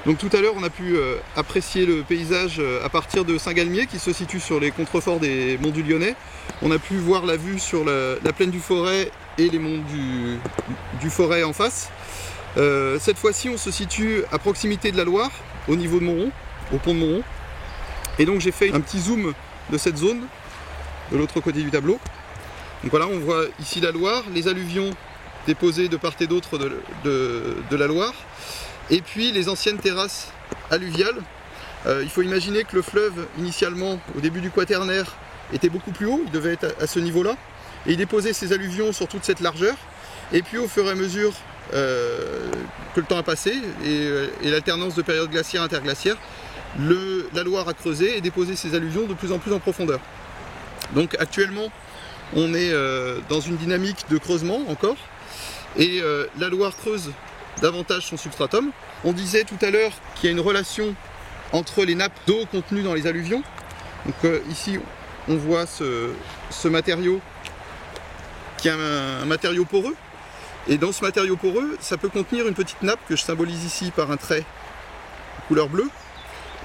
Donc tout à l'heure, on a pu apprécier le paysage à partir de Saint-Galmier, qui se situe sur les contreforts des monts du Lyonnais. On a pu voir la vue sur la plaine du Forêt et les monts du Forêt en face. Cette fois-ci, on se situe à proximité de la Loire, au niveau de Montrond, au pont de Montrond. Et donc j'ai fait un petit zoom de cette zone, de l'autre côté du tableau. Donc voilà, on voit ici la Loire, les alluvions déposées de part et d'autre de la Loire. Et puis les anciennes terrasses alluviales. Il faut imaginer que le fleuve, initialement, au début du Quaternaire, était beaucoup plus haut, il devait être à ce niveau-là. Et il déposait ses alluvions sur toute cette largeur. Et puis au fur et à mesure que le temps a passé, et l'alternance de périodes glaciaires interglaciaires, la Loire a creusé et déposé ses alluvions de plus en plus en profondeur. Donc actuellement, on est dans une dynamique de creusement encore. Et la Loire creuse davantage son substratum. On disait tout à l'heure qu'il y a une relation entre les nappes d'eau contenues dans les alluvions. Donc ici on voit ce matériau qui est un matériau poreux, et dans ce matériau poreux ça peut contenir une petite nappe que je symbolise ici par un trait couleur bleue,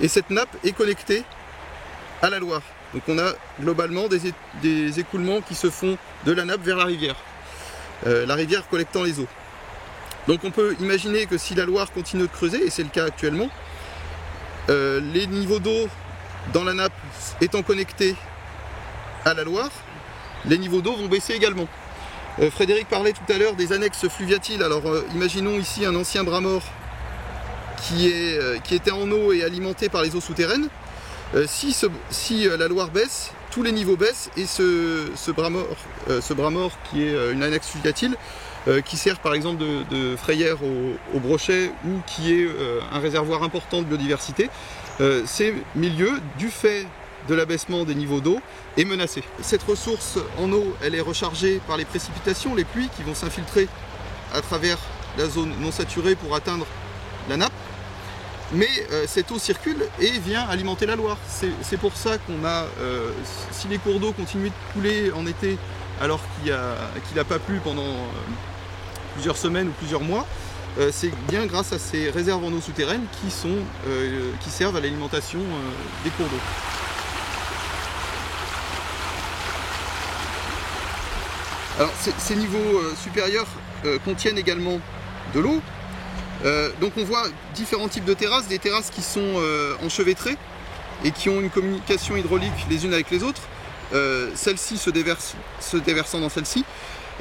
et cette nappe est connectée à la Loire. Donc on a globalement des écoulements qui se font de la nappe vers la rivière collectant les eaux. Donc on peut imaginer que si la Loire continue de creuser, et c'est le cas actuellement, les niveaux d'eau dans la nappe étant connectés à la Loire, les niveaux d'eau vont baisser également. Frédéric parlait tout à l'heure des annexes fluviatiles. Alors imaginons ici un ancien bras mort qui était en eau et alimenté par les eaux souterraines. Si la Loire baisse, tous les niveaux baissent, et ce bras mort qui est une annexe fluviatile, qui sert par exemple de frayère au brochet, ou qui est un réservoir important de biodiversité, ces milieux, du fait de l'abaissement des niveaux d'eau, est menacée. Cette ressource en eau, elle est rechargée par les précipitations, les pluies qui vont s'infiltrer à travers la zone non saturée pour atteindre la nappe. Mais cette eau circule et vient alimenter la Loire. C'est pour ça qu'on a, si les cours d'eau continuent de couler en été alors qu'il n'a pas plu pendant plusieurs semaines ou plusieurs mois, c'est bien grâce à ces réserves en eau souterraine qui servent à l'alimentation des cours d'eau. Alors ces niveaux supérieurs contiennent également de l'eau. Donc on voit différents types de terrasses, des terrasses qui sont enchevêtrées et qui ont une communication hydraulique les unes avec les autres, celle-ci se déversant dans celle-ci.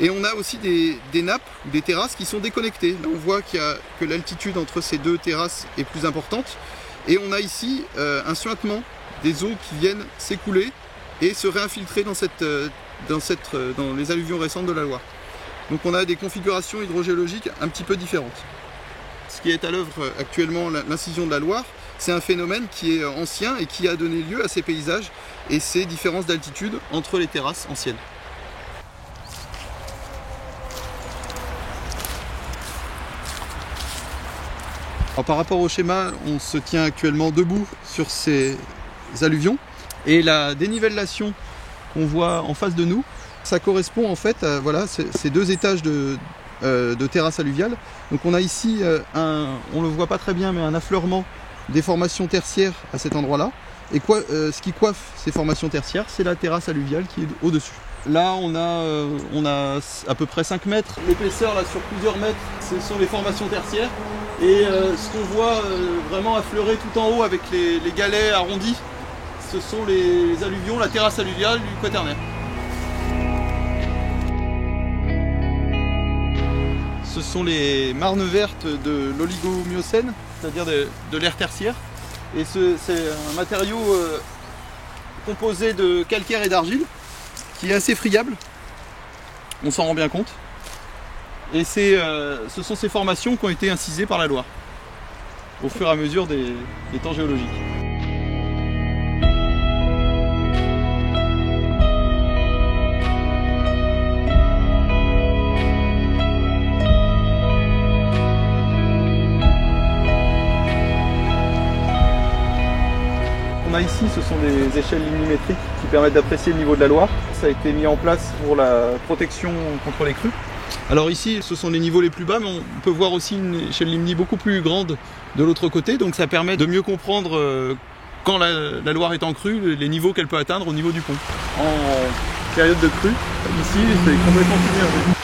Et on a aussi des nappes, des terrasses qui sont déconnectées. Là on voit que l'altitude entre ces deux terrasses est plus importante. Et on a ici un suintement des eaux qui viennent s'écouler et se réinfiltrer dans les alluvions récentes de la Loire. Donc on a des configurations hydrogéologiques un petit peu différentes. Ce qui est à l'œuvre actuellement, l'incision de la Loire, c'est un phénomène qui est ancien et qui a donné lieu à ces paysages et ces différences d'altitude entre les terrasses anciennes. Alors, par rapport au schéma, on se tient actuellement debout sur ces alluvions, et la dénivellation qu'on voit en face de nous, ça correspond en fait à ces deux étages de terrasses alluviales. Donc on a ici, on le voit pas très bien, mais un affleurement des formations tertiaires à cet endroit-là. Et ce qui coiffe ces formations tertiaires, c'est la terrasse alluviale qui est au-dessus. Là, on a à peu près 5 mètres. L'épaisseur, là, sur plusieurs mètres, ce sont les formations tertiaires. Et ce qu'on voit vraiment affleurer tout en haut avec les galets arrondis, ce sont les alluvions, la terrasse alluviale du Quaternaire. Ce sont les marnes vertes de l'Oligocène, c'est-à-dire de l'ère tertiaire. Et c'est un matériau composé de calcaire et d'argile qui est assez friable, on s'en rend bien compte. Et ce sont ces formations qui ont été incisées par la Loire au fur et à mesure des temps géologiques. qu'on a ici, ce sont des échelles lignimétriques qui permettent d'apprécier le niveau de la Loire. Ça a été mis en place pour la protection contre les crues. Alors ici, ce sont les niveaux les plus bas, mais on peut voir aussi une échelle Limni beaucoup plus grande de l'autre côté, donc ça permet de mieux comprendre quand la Loire est en crue, les niveaux qu'elle peut atteindre au niveau du pont. En période de crue, ici, c'est complètement submergé.